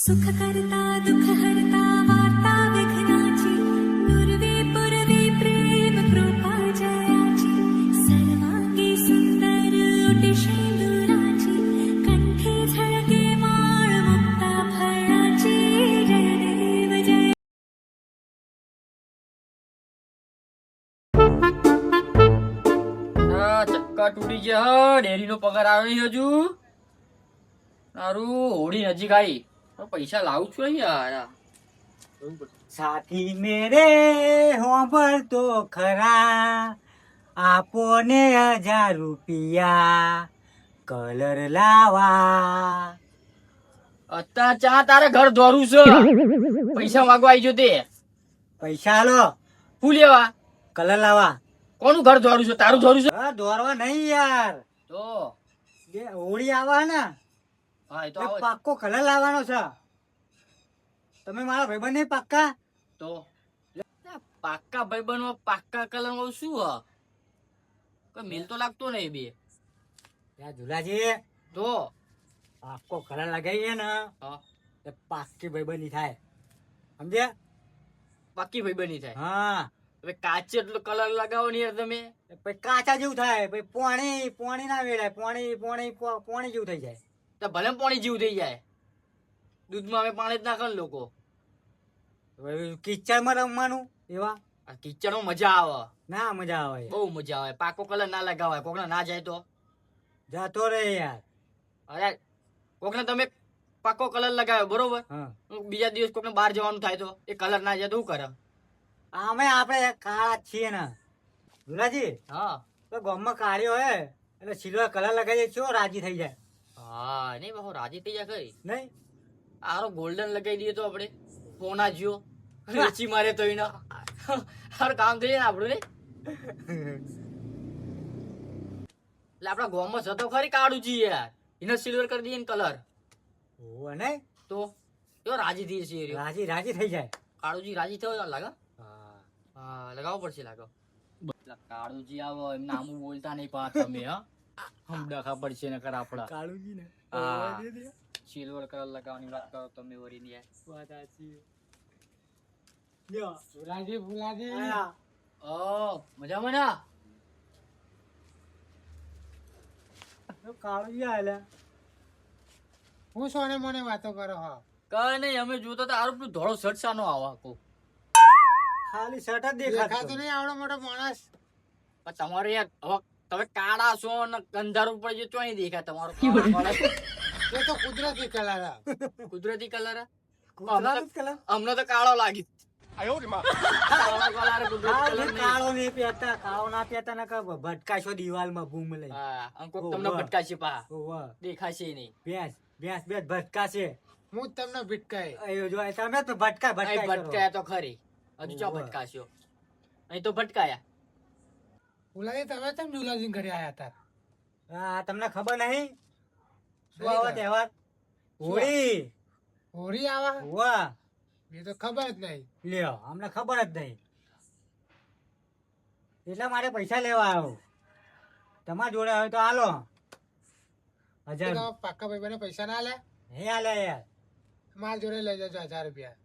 सुख करता दुख हरता वार्ता विघ्नाची पूर्वे पूर्वे प्रेम कृपा जयाची सर्वांगी सुंदर ओटी शेंदुराची कंठी झळके माळ मुक्ता फळाची जय देव जय ચક્કા તૂટી ગયા ડેરી નો પગાર આવે નહીં હજુ તારું હોળી નજીક આવી પણ પૈસા લાવું છું યાર સાથી મેરે હોંભળ તો ખરા આપો ને 1000 રૂપિયા કલર લાવા. અત્યારે ચા તારે ઘર દોરું છે પૈસા માંગવા આવી ગયો તે પૈસા આલો શું લેવા કલર લાવા. કોનું ઘર દોરું છે તારું દોરું છે હા, દોરવા નહીં યાર, તો જે હોળી આવા ને હા એ તો એ આવે પાક્કો કલર લાવવાનો છે. તમે મારા ભાઈબંધ નહીં પાક્કા? તો પાક્કા ભાઈબંધ માં પાક્કા કલર માં શું હ કોઈ મેલ તો લાગતો નહીં બે યાર ઝુલાજી, તો પાક્કો કલર લગાવીએ ને હા એ પાક્કી ભાઈબંધી થાય, સમજ્યા? પાક્કી ભાઈબંધ નહીં થાય હા, હવે કાચે એટલો કલર લગાવો ને યાર તમે પછી કાચા જેવું થાય, પછી પોણી ના વેડાય, પોણી જેવું થઈ જાય. તો ભલે પાણી જીવ થઈ જાય દૂધમાં અમે પાણી જ નાખે ને લોકો કિચડમાં રમવાનું એવા આ કિચડમાં મજા આવે ના મજા આવે. બહુ મજા આવે પાકો કલર ના લગાવાય કોકને ના જાય તો જતો રે યાર. અરે કોકને તમે પાકો કલર લગાવ્યો બરોબર હા, બીજા દિવસ કોકને બહાર જવાનું થાય તો એ કલર ના જાય તો શું કરે આમે આપણે કાળા જ છીએ ને ઝુલાજી. હા તો ગામમાં કાળ્યો હે એટલે સિલ્વર કલર લગાવીએ છો રાજી થઈ જાય હા નહીં બાપુ રાજી થઈ જાય કઈ નહીં? આરો ગોલ્ડન લગાવી દઈએ તો આપણે ફોના જ્યો વેચી મારે તો એના હાર કામ થઈ જાય ને આપણું ને એટલે આપડા ગામમાં જતો ખરી કાઢું છીએ યાર એને સિલ્વર કરી દઈએ ને કલર ઓવે નહીં? તો એવો રાજી થઈ છે રાજી થઈ જાય. કાળુજી રાજી થયો લાગે હા, હા લગાવવો પડશે લાગો કાળુજી આવો એમ નામું બોલતા નહીં પા તમે હા હમ ડખા પડશે ને કર આપડા કાળુજી ને હા સિલ્વર કલર લગાવવાની વાત કરો તમે વરી ને વાત સાચી. લ્યો ફુલાજી ઓ મજામાં ના કાળુજી આયલા. હું સોને મને વાતો કરો હા કઈ નહીં અમે જોતા હતા આરો પેલું ધોળો શર્ટ સાનો આવા કો ખાલી શર્ટ જ દેખાતો દેખાતો. નહીં આવડો મોટો માણસ પણ તમારે યાર હવે તમે કાળા છો ને ગંધારું પડી જાય ચોઈ દેખાય તમારો કાળો માણસ. એ તો કુદરતી કલર કુદરતી કલર કલર અમને તો કાળો લાગી કાળો કલર કુદરતી કલર નહીં. કાળો નહીં પહેરતા, કાળો ના પહેરતા ને ભટકાશો દિવાલમાં બૂમ લઈ. હા આમ કોક તમને ભટકાશે પા ઓવે. દેખાશે નહીં ભેંસ ભટકાશે. હું જ તમને ભીટકાય અયો જો તમે તો ભટકાય અહીં ભટકાય કરો. ભટકાયા તો ખરી હજુ ચો ઓવે. ભટકાશ્યો અહીં તો ભટકાયા ફુલાજી તમે કેમ ઝુલાજી ઘરે આયા હતા હા, તમને ખબર નહીં શું નહીં આવે ખબર. તહેવાર? હોળી. હોળી આવા વાહ, એ તો ખબર જ નહીં લ્યો અમને ખબર જ નહીં એટલા માટે પૈસા લેવા આવ્યો. તમારા જોડે હોય તો હાલો 1000. તો પાક્કા ભાઈ પૈસા ના લે નહીં હાલે યાર. માલ જોડે લઈ જજો 1000 રૂપિયા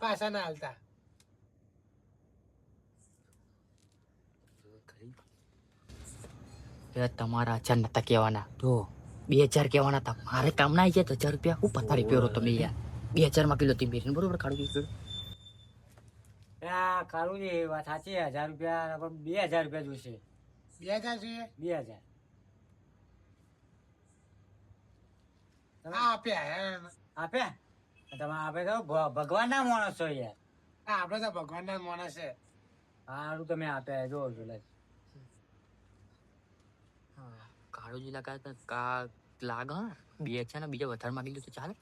પાછા ના હાલતા તમારા 1000 નતા કહેવાના તો 2000 કહેવાના હતા મારે કામ ના આવી જાય તો 1000 રૂપિયા હું પથારી પહેરો તમે યાર 2000 માં કિલો તી બેરીને બરોબર કાઢું કીધું આ કાળુજી વાત સાચી. 1000 રૂપિયા પણ 2000 રૂપિયા જોઈશે. 2000 જોઈએ 2000 આ આપ્યા એમ. આપ્યા? તમે આપે તો ભગવાન ના માણસ છો યાર. આ આપડે તો ભગવાન ના માણસ છે સારું તમે આપ્યા જો ઝુલાજી. કાળુજી લગાતા કા લાગ 2000 ને બીજા વધારે માંગી લો તો ચાલે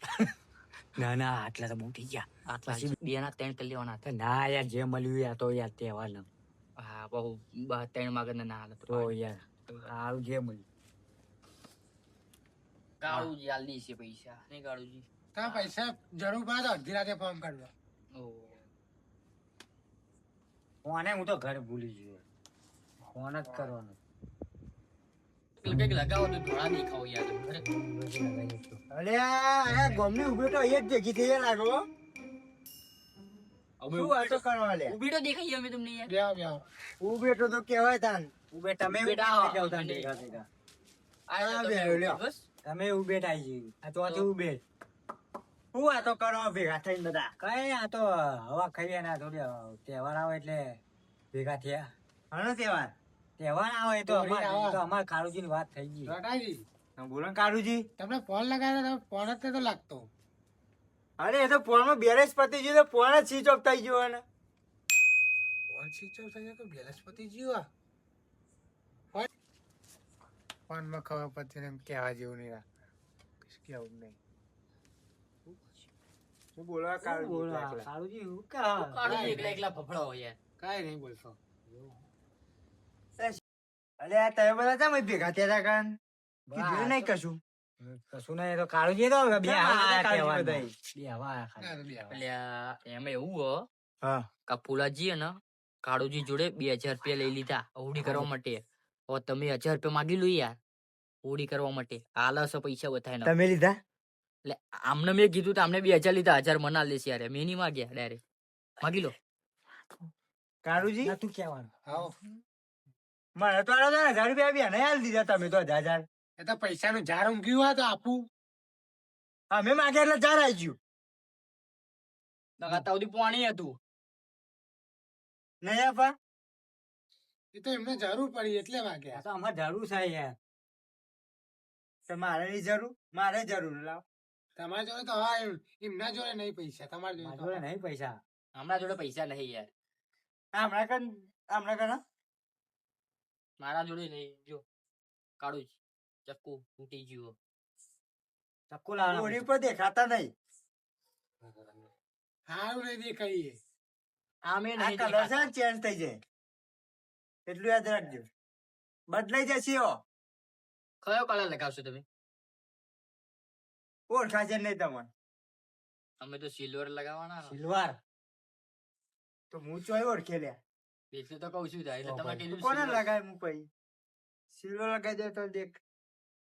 ના ના આટલા તો બહુ થઈ ગયા. આટલા 2 ના 3 કરી લેવાના હતા ના યાર જે મળ્યું યાર તો યાર તહેવાર ને હા બહુ 3 માંગે ના હાલ તો યાર સારું જે મળ્યું. કાળુજી હાલ દે છે પૈસા નહીં કાળુજી તમે પૈસા જરૂર પડે તો અડધી રાતે ફોન કરજો ફોને હું તો ઘરે ભૂલી ગયો. ફોન જ કરવાનો. કંઈક લગાવો તો થોડા દેખાવ યાર અરે અરે આ ગોમની ઉભી તો એક ભેગી થઈ લાગો શું વાતો કરવા લે ઊભી તો દેખાઈ અમે તમને યાર બ્યાવ બ્યાવ ઉભે તો કેવાય તાન ઉભે તમે બેટા ઉભે જાવ તાન ભેગા ભેગા આ બે લ્યો બસ તમે ઉભે થાય છે આ તો આથી ઉભે શું વાતો કરો ભેગા થઈને બધા કઈ આ તો હવા ખાઈએ ને થોડી તહેવાર આવે એટલે ભેગા થયા હનો તહેવાર તહેવાર આવે તો હોળી આવે. અમાર કાળુજી ની વાત થઈ ગઈ રટાજી બોલો ને કાળુજી તમને ફોન લગાવ્યો તમે ફોન જ નતો લાગતો અરે એ તો ફોન માં બેલેન્સ પતી ગયું તો ફોન જ સ્વિચ ઓફ થઈ ગયો ને ફોન સ્વિચ ઓફ થઈ ગયો કે બેલેન્સ પતી ગયું ફોન માં ખબર પડતી ને એમ કહેવા જેવું નહીં આ. કશું કહેવું નહીં શું બોલો કાળુજી કાળુજી હું કા કાઢો એકલા એકલા ફફડા હોય યાર કાંઈ નહીં બોલતો અરે આ તમે બધા તમે ભેગા થયા હતા કાન કીધું નહીં કશું કશું નહીં તો કાળુજી તો બે આવા તહેવાર બે આવા ના તો બ્યાવ. અલ્યા એમાં એવું હો હા કે ફુલાજી અને કાળુજી જોડે 2000 રૂપિયા લઈ લીધા હોડી કરવા માટે હવે તમે 1000 રૂપિયા માગી લો યાર હોડી કરવા માટે આલસ પૈસા બતાય તમે લીધા એટલે આમને મેં કીધું તો આમને 2000 લીધા 1000 મના લેશે યાર મેં નહીં માગ્યા ડાયરેક્ટ માગી લો કાળુજી તું કહેવાનું આવો મને તો 1000 રૂપિયા બી નહીં આલી દીધા તમે તો 1000 એ તો પૈસાનું ઝાડ ઊંઘ્યું હોય તો આપું અમે માગ્યા એટલે 4 આવી ગયું નકા તાવથી પાણી હતું નહીં આપા એ તો એમને જરૂર પડી એટલે આ માગ્યા તો અમારે જરૂર છે યાર તો મારે ની જરૂર મારે જરૂર લાવ તમારા જોડે તો હા એમના જોડે નહીં પૈસા તમારા જોડે મારા તો જોડે હા. નહીં પૈસા હમણાં જોડે પૈસા નહીં યાર હમણાં કણ મારા જોડે નહીં જો કાળું ચક્કુ તૂટી ગયું ચક્કુ લાવવાનો ઓરી પર દેખાતા નહીં હારું નહીં દેખાઈએ આમે આ નહીં કલર છે દેખાતા. ને ચેન્જ થઈ જાય એટલું યાદ રાખજો બદલાઈ જશે ઓ કયો કલર લગાવશો તમે ઓળખાશે નહીં તમને અમે તો સિલ્વર લગાવવાના સિલ્વર તો હું ચોય ઓળખે લ્યા એટલે તો કઉ છું થાય એટલે તમે કીધું કોને silver. લગાય હું પછી સિલ્વર લગાઈ દે તો દેખ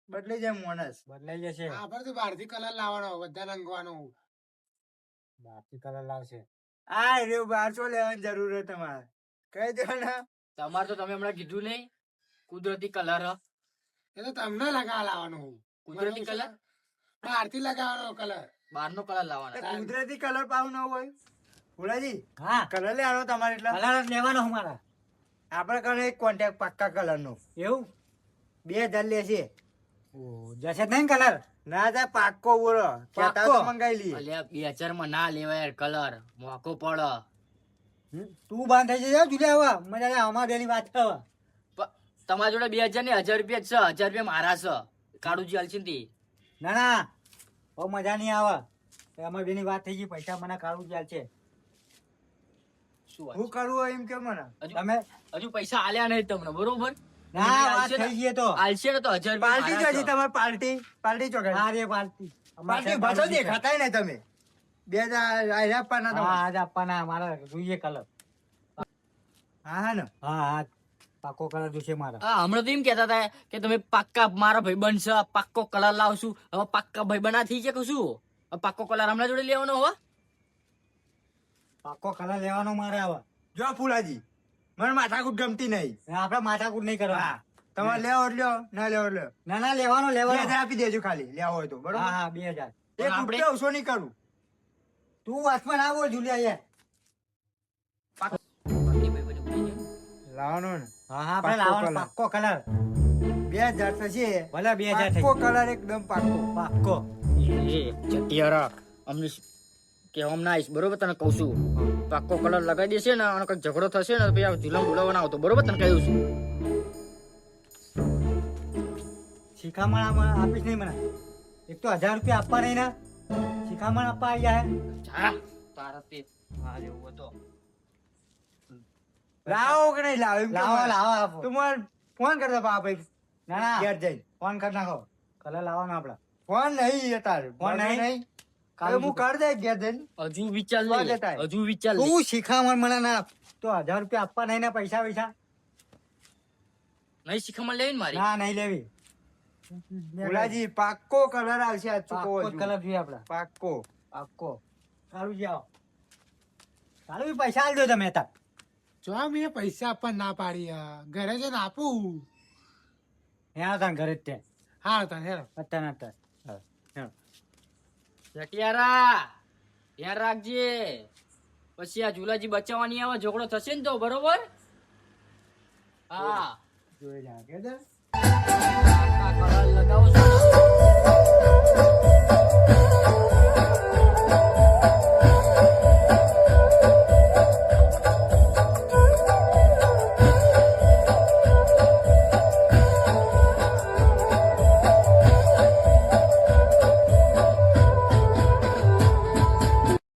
બદલાઈ જાય મોનસ બદલાઈ જશે આપણે તો બહારથી કલર લાવવાનો બધા રંગવાનો બાકી કલર લાવશે આ રે બાર ચો લેવાની જરૂર છે તમારે કહી દો ને તમારે તો તમે હમણાં કીધું નહીં કુદરતી કલર એ તો તમને લગાવવા લાવવાનો કુદરતી કલર બહારથી લગાવવાનો કલર બહારનો કલર લાવવાનો કુદરતી કલર પાવ ન હોય ભોલાજી હા કલર લેવાનો તમારે એટલે કલર જ લેવાનો અમારા આપણે કરે એક કોન્ટેક્ટ પાક્કા કલર નો એવું 2000 લેશે જશે જ નહીં કલર ના જા પાક્કો બોલો કહેતા પાક્કો? તો મંગાઈ લઈએ અલ્યા 2000 માં ના લેવાય યાર કલર મોકો પડે તું બાંધ થઈ જશે જુદા આવા મજા આવે અમારે એની વાત છે હવે. તમારા જોડે 2000 ને 1000 રૂપિયા જ છે 1000 રૂપિયા મારા છે કાળુજી હાલશે ને તે. ના ના બહુ મજા નહીં આવે અમારે બેની વાત થઈ ગઈ પૈસા મને કાઢવું ચાલ છે શું વાત હું કરવું હોય એમ કે મને હજુ તમે હજુ પૈસા આલ્યા નહીં તમને બરોબર ના વાત હાલશે ને? થઈ ગઈ તો આલશે ને તો 1000 પાર્ટી રૂપિયા જોજી તમારે પાર્ટી પાર્ટી ચોકડ હા રે પાર્ટી પાર્ટી ભસો દેખાતાય ને તમે 2000 આપવાના હા તમારે આજ આપવાના મારા જોઈએ કલર હા હા ને હા હા પાકો કલર જોશે મારા હા હમણાં તો એમ કહેતા હતા કે તમે પાક્કા મારા ભાઈ બનશે પાક્કો કલર લાવશું હવે પાક્કા ભાઈ બના થઈ છે કે શું હવે પાક્કો કલર હમણાં જોડે લેવાનો હવે પાકો કલર લેવાનો મારે આવે જો ફૂલાજી મને માથાકૂટ ગમતી નહીં આપડે માથાકૂટ નહીં કરવા હા તમારે લેવો એટલે લ્યો ના લેવો એટલે લ્યો. ના ના લેવાનો 2000 લેવાનો આપી દેજો ખાલી લેવો હોય તો હા બરોબર હા 2000 એક પણ આપણે- રૂપિયા ઓછો નહીં કરું તું વાસમાં ના બોલ જુલિયા યાર લાવવાનો ને હા હા આપણે લાવવાનો પાક્કો કલર 2000 થશે ભલે 2000 થઈ પાક્કો કલર એકદમ પાક્કો પાક્કો ચટિયારા અમને કહેવામાં ના આવીશ બરોબર તને કહું છું પાક્કો કલર લગાવી દેશે ને અને કંઈક ઝઘડો થશે ને તો પછી આ જુલમ બોલાવવા ના આવતો બરોબર તને કહ્યું છું શિખામણ આપીશ નહીં મને એક તો 1000 રૂપિયા આપવા નહીં ના શિખામણ આપવા આવી જાય જા તારા તે હા એવું હતો લાવો કે નહીં લાવો એમ લાવો લાવો આપો તું મને ફોન કરતા પા ભાઈ ના ના ઘેર જઈને ફોન કરી નાખો કલર લાવવાનો આપડે ફોન નહીં તારે ફોન નહીં? હવે કાલ હું કરી દે ઘેર જઈને હજુ વિચાર લે સ્વાગત આય. હજુ વિચાર લે તું શિખામણ મને ના આપ. તો 1000 રૂપિયા આપવા નહીં ના પૈસા પૈસા નહીં શીખામણ લેવી ને મારી ના નહીં લેવી ભુલાજી પાક્કો કલર આવશે આ ચૂકો પાક્કો કલર જોઈએ આપડે પાક્કો પાક્કો સારું જાઓ સારું બી પૈસા આલ દો તમે તાર જો મેં પૈસા આપવા ના પાડી ઘરે જઈને આપું. ત્યાં તાર ઘરે જ ત્યાં હા તને હેરો. અત્યારે અત્યારે ચટિયારા ધ્યાન રાખજે, પછી આ ઝુલાજી બચાવવાની આવે ઝઘડો થશે ને તો બરોબર. હા જોઈ જા કે આ કલર લગાવો છો ને